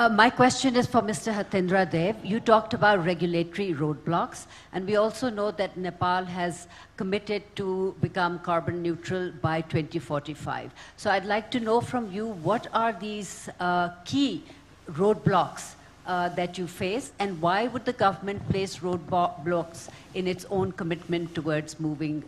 My question is for Mr. Hatindra Dev. You talked about regulatory roadblocks, and we also know that Nepal has committed to become carbon neutral by 2045. So I'd like to know from you, what are these key roadblocks that you face, and why would the government place roadblocks in its own commitment towards moving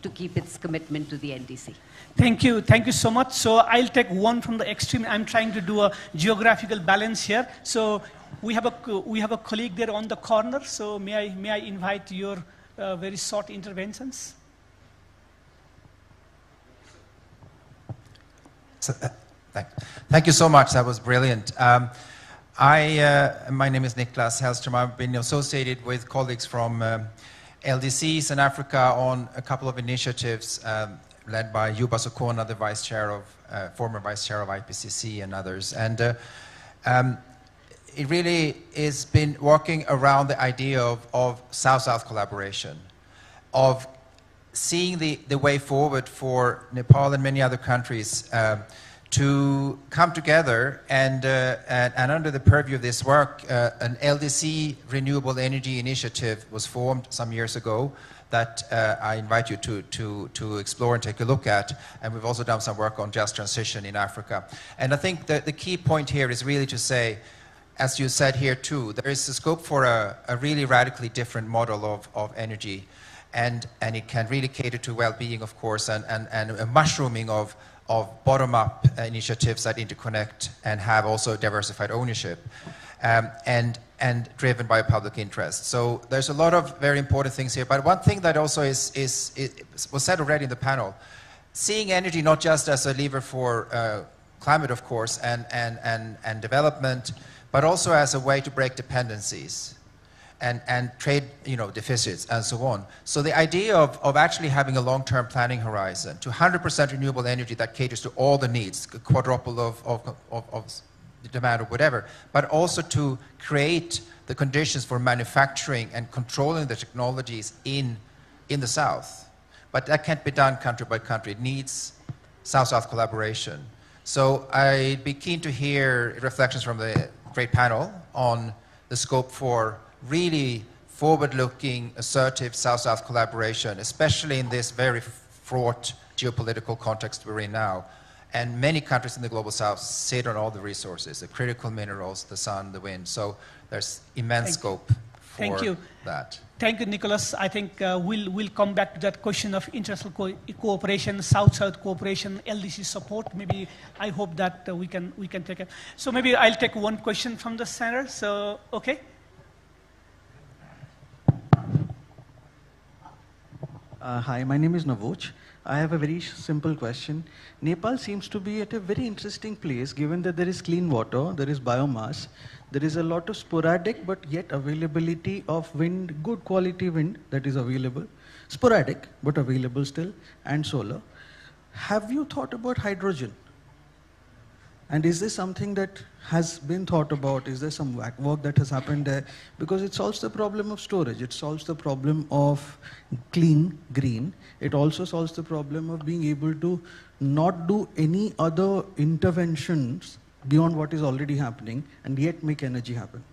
to keep its commitment to the NDC? Thank you so much. So I'll take one from the extreme. I'm trying to do a geographical balance here. So we have a colleague there on the corner. So may I invite your very short interventions? So, thank you so much. That was brilliant. My name is Niklas Hellström. I've been associated with colleagues from LDCs in Africa on a couple of initiatives led by Yuba Sokona, the former vice chair of IPCC, and others. And it really has been working around the idea of South-South collaboration, of seeing the way forward for Nepal and many other countries to come together and under the purview of this work, an LDC Renewable Energy Initiative was formed some years ago that I invite you to explore and take a look at. And we've also done some work on just transition in Africa. And I think that the key point here is really to say, as you said here too, there is a scope for a really radically different model of energy. And it can really cater to well-being, of course, and a mushrooming of bottom-up initiatives that interconnect and have also diversified ownership, and driven by public interest. So there's a lot of very important things here. But one thing that also was said already in the panel, seeing energy not just as a lever for climate, of course, and development, but also as a way to break dependencies and trade, deficits and so on. So the idea of actually having a long-term planning horizon to 100% renewable energy that caters to all the needs, a quadruple of the demand or whatever, but also to create the conditions for manufacturing and controlling the technologies in the South. But that can't be done country by country. It needs South-South collaboration. So I'd be keen to hear reflections from the great panel on the scope for really forward-looking, assertive South-South collaboration, especially in this very fraught geopolitical context we're in now. And many countries in the global South sit on all the resources, the critical minerals, the sun, the wind. So there's immense scope for that. Thank you, Nicholas. I think we'll come back to that question of international cooperation, South-South cooperation, LDC support. Maybe I hope that we can take it. So maybe I'll take one question from the center. So, okay. Hi, my name is Navoch. I have a very simple question. Nepal seems to be at a very interesting place, given that there is clean water, there is biomass, there is a lot of sporadic but yet availability of wind, good quality wind that is available, sporadic but available still, and solar. Have you thought about hydrogen? And is this something that has been thought about? Is there some work that has happened there? Because it solves the problem of storage. It solves the problem of clean, green. It also solves the problem of being able to not do any other interventions beyond what is already happening and yet make energy happen.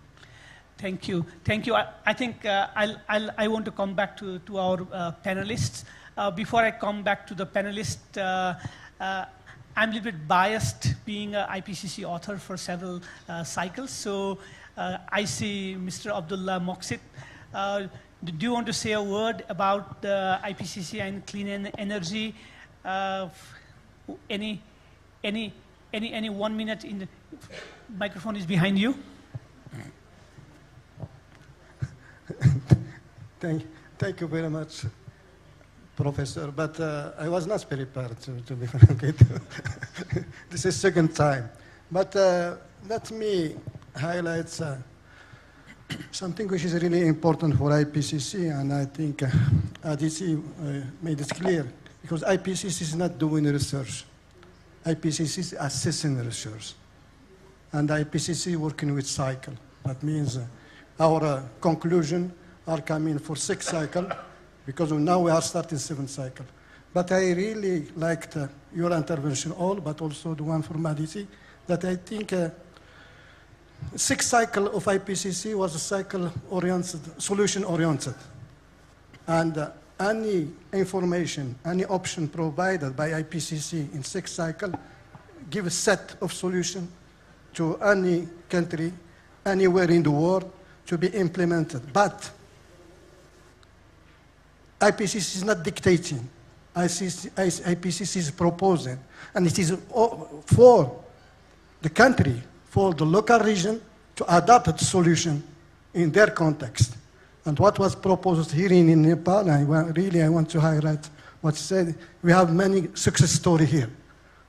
Thank you. Thank you. I think I want to come back to our panelists. Before I come back to the panelists, I'm a little bit biased being an IPCC author for several cycles. So I see Mr. Abdullah Moqsit. Do you want to say a word about the IPCC and clean energy? Any 1 minute in the microphone is behind you. Thank you very much, Professor, but I was not prepared to be frank. This is second time. But let me highlight something which is really important for IPCC, and I think ADC made it clear, because IPCC is not doing research. IPCC is assessing research. And IPCC working with cycle. That means our conclusion are coming for 6 cycle, because now we are starting 7th cycle. But I really liked your intervention all, but also the one from ADC, that I think sixth cycle of IPCC was a cycle-oriented, solution-oriented. And any information, any option provided by IPCC in sixth cycle give a set of solution to any country, anywhere in the world to be implemented. But IPCC is not dictating. IPCC is proposing. And it is for the country, for the local region to adopt a solution in their context. And what was proposed here in Nepal, I want to highlight what you said. We have many success stories here.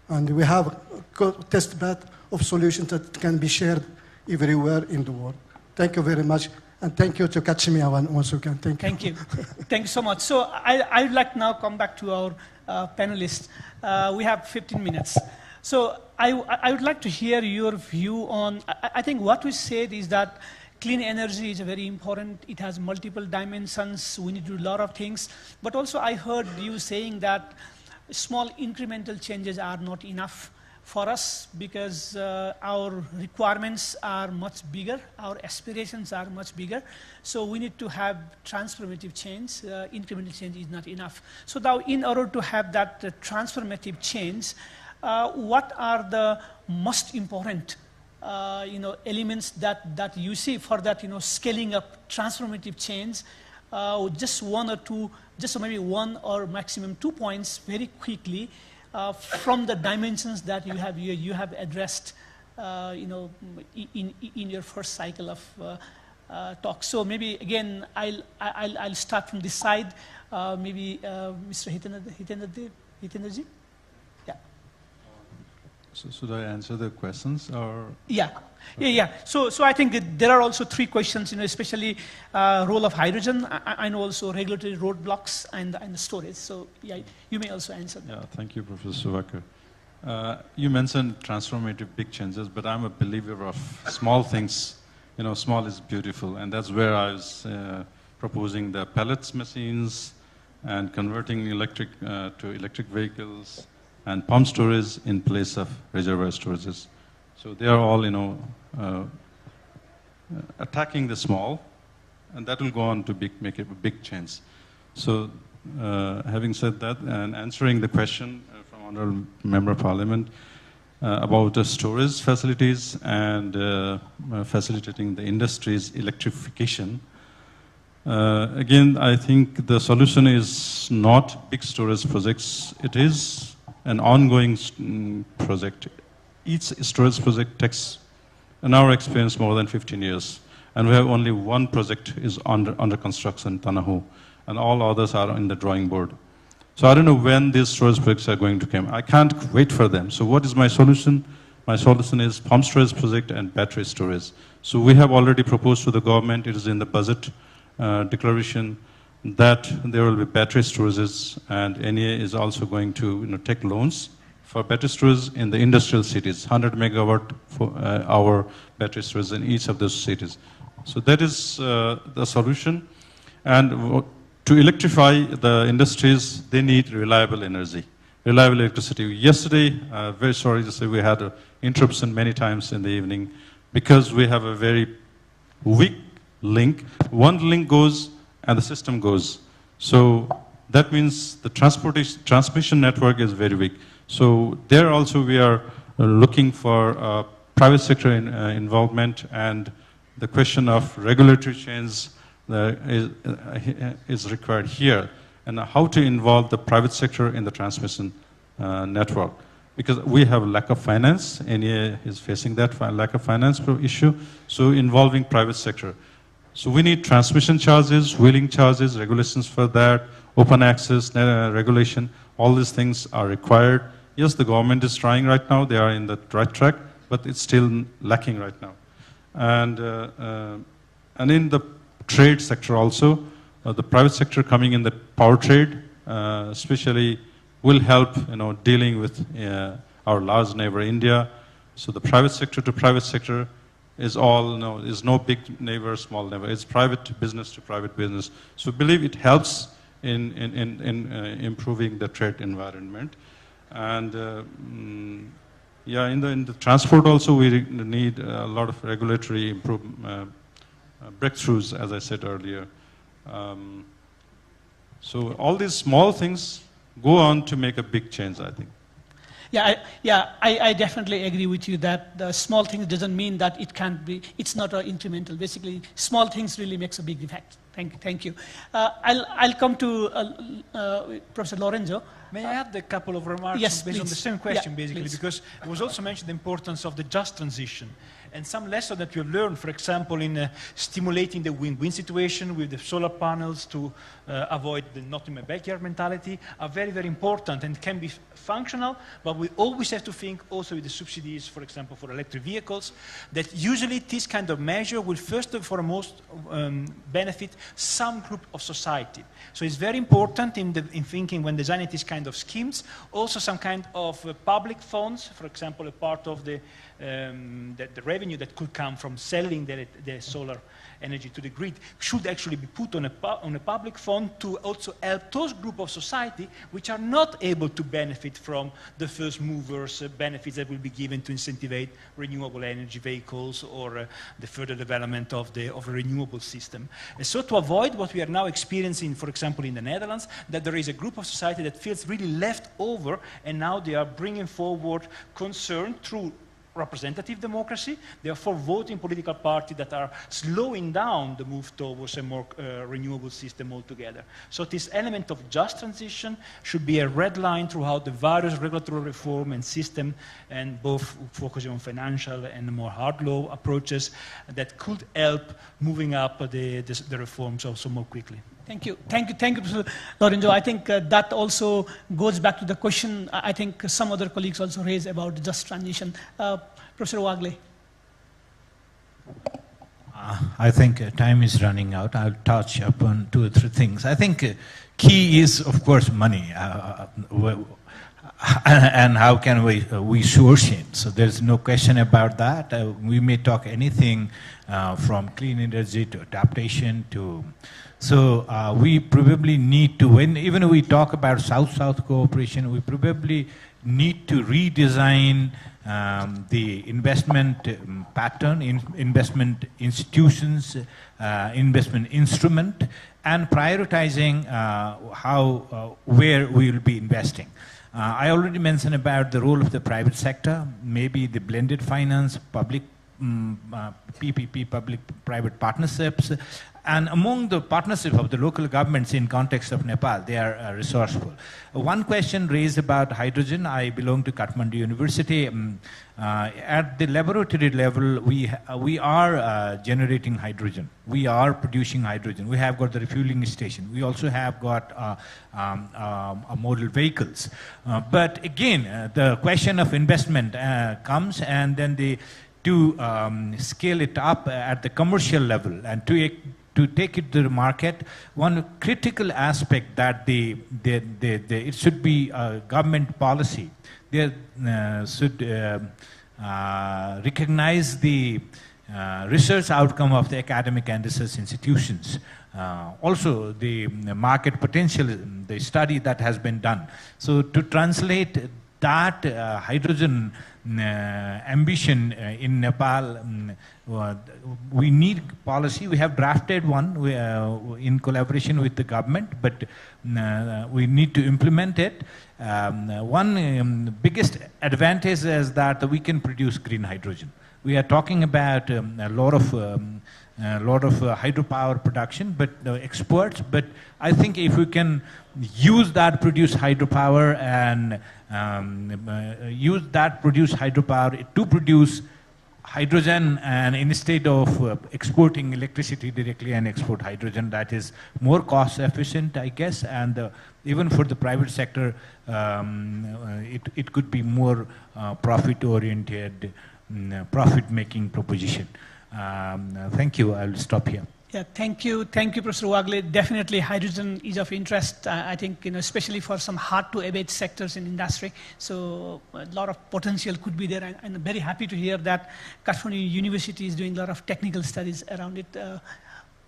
And we have a test bed of solutions that can be shared everywhere in the world. Thank you very much. And thank you to catch me once again. Thank you. Thank you. Thank you so much. So I would like now come back to our panelists. We have 15 minutes. So I would like to hear your view on, I think what we said is that clean energy is very important. It has multiple dimensions. We need to do a lot of things. But also I heard you saying that small incremental changes are not enough for us because our requirements are much bigger, our aspirations are much bigger. So we need to have transformative change. Incremental change is not enough. So now in order to have that transformative change, what are the most important elements that you see for that scaling up transformative change? Just one or two, just maybe one or maximum 2 points very quickly from the dimensions that you have addressed in your first cycle of talk. So maybe again I'll start from this side. Maybe Mr. Hitenderji. Yeah. So should I answer the questions or? Yeah. So I think there are also 3 questions, especially role of hydrogen and also regulatory roadblocks and the storage. So yeah, you may also answer that. Yeah, thank you, Professor Suvakar. You mentioned transformative big changes, but I'm a believer of small things. Small is beautiful, and that's where I was proposing the pellets machines and converting electric to electric vehicles and pump storage in place of reservoir storages. So they are all, attacking the small, and that will go on to make a big change. So having said that, and answering the question from Honourable Member of Parliament about the storage facilities and facilitating the industry's electrification, again, I think the solution is not big storage projects. It is an ongoing project. Each storage project takes, in our experience, more than 15 years. And we have only one project is under construction, Tanahu, and all others are in the drawing board. So I don't know when these storage projects are going to come. I can't wait for them. So what is my solution? My solution is pump storage project and battery storage. So we have already proposed to the government, it is in the budget declaration, that there will be battery storages, and NEA is also going to take loans for battery storage in the industrial cities, 100 megawatt hour battery storage in each of those cities. So that is the solution. And to electrify the industries, they need reliable energy, reliable electricity. Yesterday, very sorry to say, we had an interruption many times in the evening because we have a very weak link. One link goes and the system goes. So that means the transmission network is very weak. So there also we are looking for private sector involvement, and the question of regulatory change is required here, and how to involve the private sector in the transmission network. Because we have a lack of finance, NEA is facing that lack of finance issue, so involving private sector. So we need transmission charges, wheeling charges, regulations for that, open access, regulation, all these things are required. Yes, the government is trying right now, they are in the right track, but it's still lacking right now. And in the trade sector also, the private sector coming in the power trade, especially will help dealing with our large neighbor India. So the private sector to private sector is all, is no big neighbor, small neighbor. It's private business to private business. So I believe it helps in improving the trade environment. And Yeah, in the transport also we need a lot of regulatory breakthroughs, as I said earlier. So all these small things go on to make a big change, I think. I definitely agree with you that the small things doesn't mean that it can't be, it's not incremental. Basically, small things really makes a big effect. Thank you. I'll come to Professor Lorenzo. May I add a couple of remarks Yes, based on the please. same question, Yeah, basically, please. because it was also mentioned the importance of the just transition. And some lessons that we have learned, for example, in stimulating the win-win situation with the solar panels to avoid the not in my backyard mentality are very, very important and can be functional, but we always have to think also with the subsidies, for example, for electric vehicles, that usually this kind of measure will first and foremost benefit some group of society. So it's very important in thinking when designing these kind of schemes, also some kind of public funds, for example, a part of the revenue that could come from selling the solar energy to the grid should actually be put on a public fund to also help those group of society which are not able to benefit from the first movers benefits that will be given to incentivize renewable energy vehicles or the further development of a renewable system. And so to avoid what we are now experiencing, for example, in the Netherlands, that there is a group of society that feels really left over and now they are bringing forward concern through representative democracy, therefore voting political parties that are slowing down the move towards a more renewable system altogether. So this element of just transition should be a red line throughout the various regulatory reform and system, and both focusing on financial and more hard law approaches that could help moving up the reforms also more quickly. Thank you, Professor Lorenzo. I think that also goes back to the question I think some other colleagues also raised about just transition. Professor Wagle. I think time is running out. I'll touch upon 2 or 3 things. I think key is, of course, money. And how can we source it? So there's no question about that. We may talk anything from clean energy to adaptation to... So we probably need to, even we talk about South-South cooperation, we probably need to redesign the investment pattern, investment institutions, investment instrument, and prioritizing where we will be investing. I already mentioned about the role of the private sector, maybe the blended finance, public PPP, public-private partnerships, and among the partnerships of the local governments in context of Nepal, they are resourceful. One question raised about hydrogen. I belong to Kathmandu University. At the laboratory level, we are generating hydrogen. We are producing hydrogen. We have got the refueling station. We also have got model vehicles. But again, the question of investment comes, and then to scale it up at the commercial level and to take it to the market, one critical aspect that it should be a government policy. They should recognize the research outcome of the academic and research institutions. Also, the market potential, the study that has been done. So to translate that hydrogen ambition in Nepal, we need policy. We have drafted one in collaboration with the government, but we need to implement it. One biggest advantage is that we can produce green hydrogen. We are talking about a lot of hydropower production, but exports. But I think if we can use that produced hydropower and use that produced hydropower to produce hydrogen, and instead of exporting electricity directly and export hydrogen, that is more cost efficient, I guess, and even for the private sector, it could be more profit oriented, profit making proposition. Thank you. I'll stop here. Yeah, thank you, Professor Wagle. Definitely, hydrogen is of interest. I think, especially for some hard-to-abate sectors in industry. So a lot of potential could be there, and I'm very happy to hear that Kathmandu University is doing a lot of technical studies around it.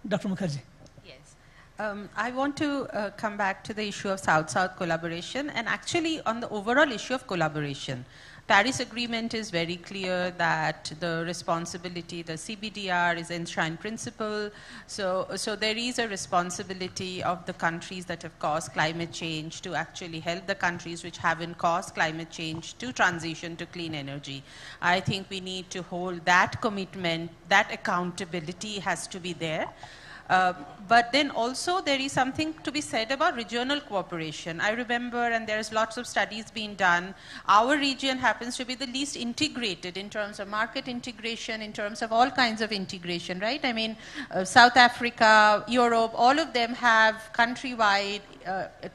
Dr. Mukherjee. Yes, I want to come back to the issue of South-South collaboration, and actually on the overall issue of collaboration. Paris Agreement is very clear that the responsibility, the CBDR is enshrined principle. So there is a responsibility of the countries that have caused climate change to actually help the countries which haven't caused climate change to transition to clean energy. I think we need to hold that commitment, that accountability has to be there. But then also there is something to be said about regional cooperation. I remember, and there's lots of studies being done, our region happens to be the least integrated in terms of market integration, in terms of all kinds of integration, right? I mean, South Africa, Europe, all of them have countrywide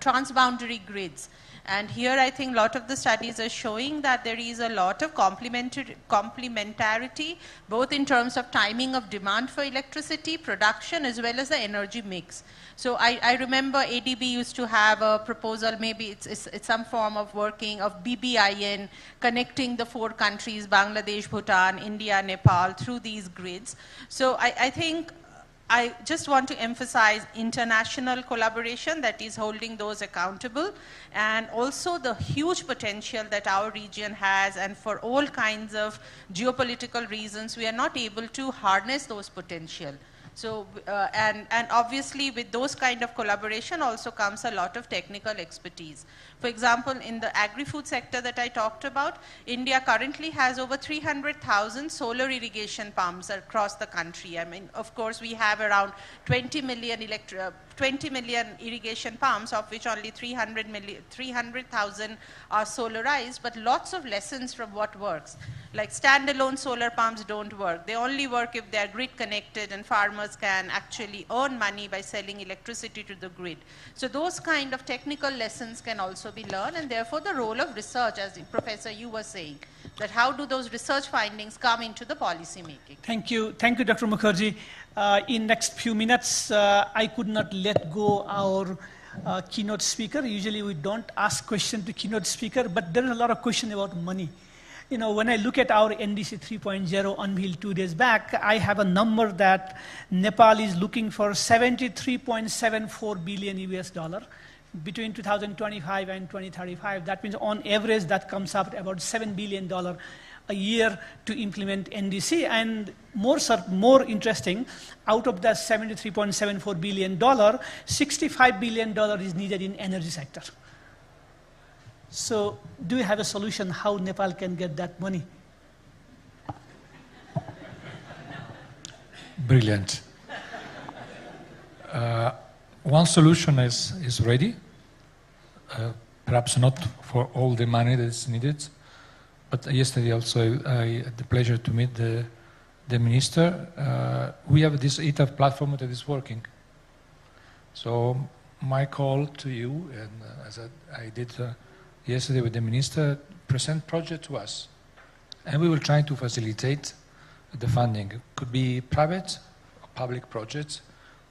transboundary grids. And here I think a lot of the studies are showing that there is a lot of complementarity, both in terms of timing of demand for electricity, production, as well as the energy mix. So I remember ADB used to have a proposal, maybe it's some form of working of BBIN, connecting the 4 countries, Bangladesh, Bhutan, India, Nepal, through these grids. So I think I just want to emphasize international collaboration that is holding those accountable, and also the huge potential that our region has, and for all kinds of geopolitical reasons, we are not able to harness those potential. So, and obviously with those kind of collaboration also comes a lot of technical expertise. For example, in the agri-food sector that I talked about, India currently has over 300,000 solar irrigation pumps across the country. I mean, of course, we have around 20 million irrigation pumps, of which only 300,000 are solarized, but lots of lessons from what works. Like standalone solar pumps don't work. They only work if they are grid connected and farmers can actually earn money by selling electricity to the grid. So those kind of technical lessons can also be learned, and therefore the role of research, as Professor you were saying, that how do those research findings come into the policy making? Thank you, Dr. Mukherjee. In next few minutes, I could not let go our keynote speaker. Usually we don't ask questions to keynote speaker, but there is a lot of question about money. You know, when I look at our NDC 3.0 unveiled 2 days back, I have a number that Nepal is looking for 73.74 billion US dollar between 2025 and 2035. That means on average that comes up to about $7 billion a year to implement NDC. And more interesting, out of that $73.74 billion, $65 billion is needed in energy sector. So do you have a solution how Nepal can get that money? Brilliant. One solution is ready, perhaps not for all the money that is needed, but yesterday also I had the pleasure to meet the minister. We have this ETAF platform that is working. So my call to you, and as I did yesterday with the minister, present project to us, and we will try to facilitate the funding. It could be private or public projects,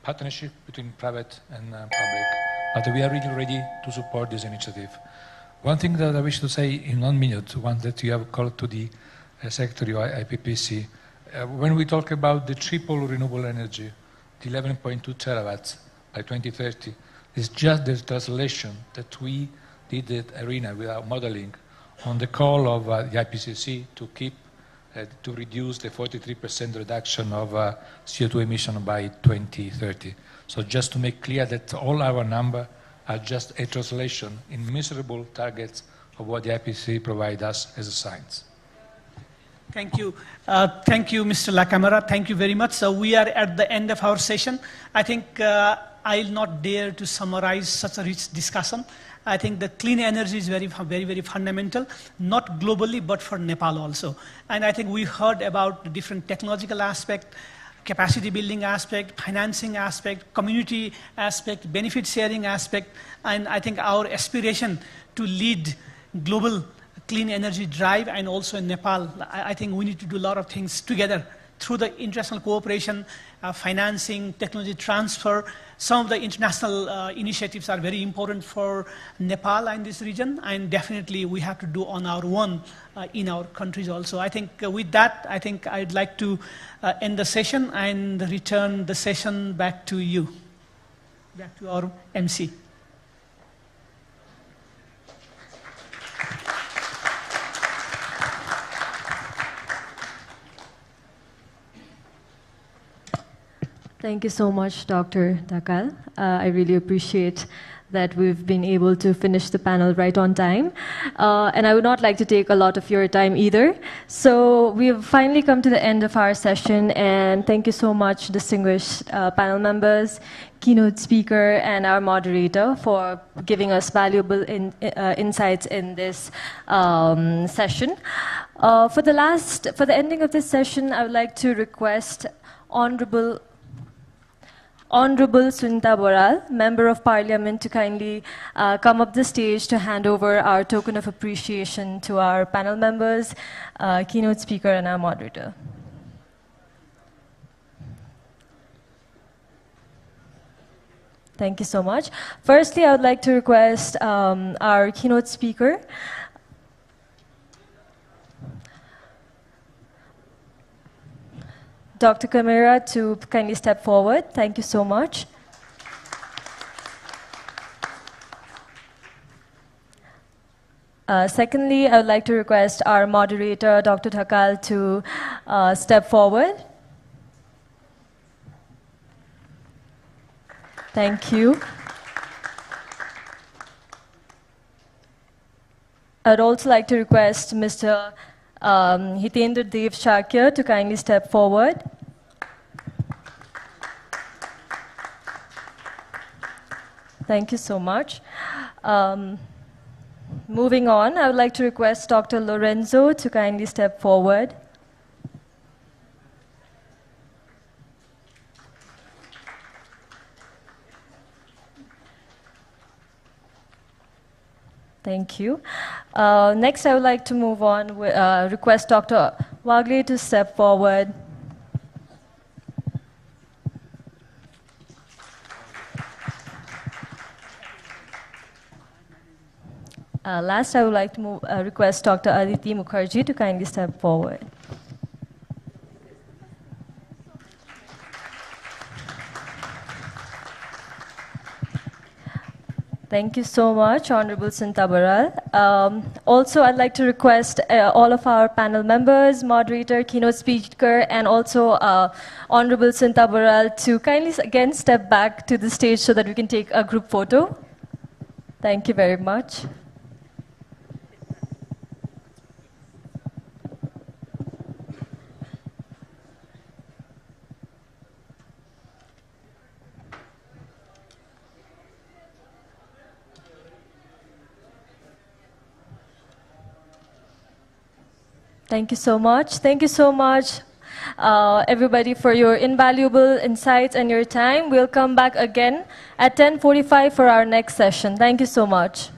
partnership between private and public, but we are really ready to support this initiative. One thing that I wish to say in 1 minute, one that you have called to the Secretary of IPPC, when we talk about the triple renewable energy, the 11.2 terawatts by 2030, it's just the translation that we did at ARENA with our modeling on the call of the IPCC to keep, to reduce the 43% reduction of CO2 emission by 2030. So just to make clear that all our numbers are just a translation in measurable targets of what the IPCC provides us as a science. Thank you. Thank you, Mr. Lacamera. Thank you very much. So we are at the end of our session. I think I'll not dare to summarize such a rich discussion. I think the clean energy is very, very fundamental, not globally, but for Nepal also. And I think we heard about the different technological aspect, capacity building aspect, financing aspect, community aspect, benefit sharing aspect, and I think our aspiration to lead global clean energy drive, and also in Nepal, I think we need to do a lot of things together through the international cooperation, financing, technology transfer. Some of the international initiatives are very important for Nepal and this region, and definitely we have to do on our own in our countries also. I think with that, I think I'd like to end the session and return the session back to you, back to our MC. Thank you so much, Dr. Dakal. I really appreciate that we've been able to finish the panel right on time. And I would not like to take a lot of your time either. So we've finally come to the end of our session, and thank you so much, distinguished panel members, keynote speaker, and our moderator for giving us valuable insights in this session. For the ending of this session, I would like to request Honorable Sunita Boral, Member of Parliament, to kindly come up the stage to hand over our token of appreciation to our panel members, keynote speaker, and our moderator. Thank you so much. Firstly, I would like to request our keynote speaker, Dr. Kamara, to kindly step forward. Thank you so much. Secondly, I would like to request our moderator, Dr. Dakal, to step forward. Thank you. I'd also like to request Mr. Hitendra Dev Shakya to kindly step forward. Thank you so much. Moving on, I would like to request Dr. Lorenzo to kindly step forward. Thank you. Next, I would like to move on, request Dr. Wagle to step forward. Last, I would like to request Dr. Aditi Mukherjee to kindly step forward. Thank you so much, Honorable Sunita Boral. Also, I'd like to request all of our panel members, moderator, keynote speaker, and also Honorable Sunita Boral to kindly again step back to the stage so that we can take a group photo. Thank you very much. Thank you so much. Thank you so much, everybody, for your invaluable insights and your time. We'll come back again at 10:45 for our next session. Thank you so much.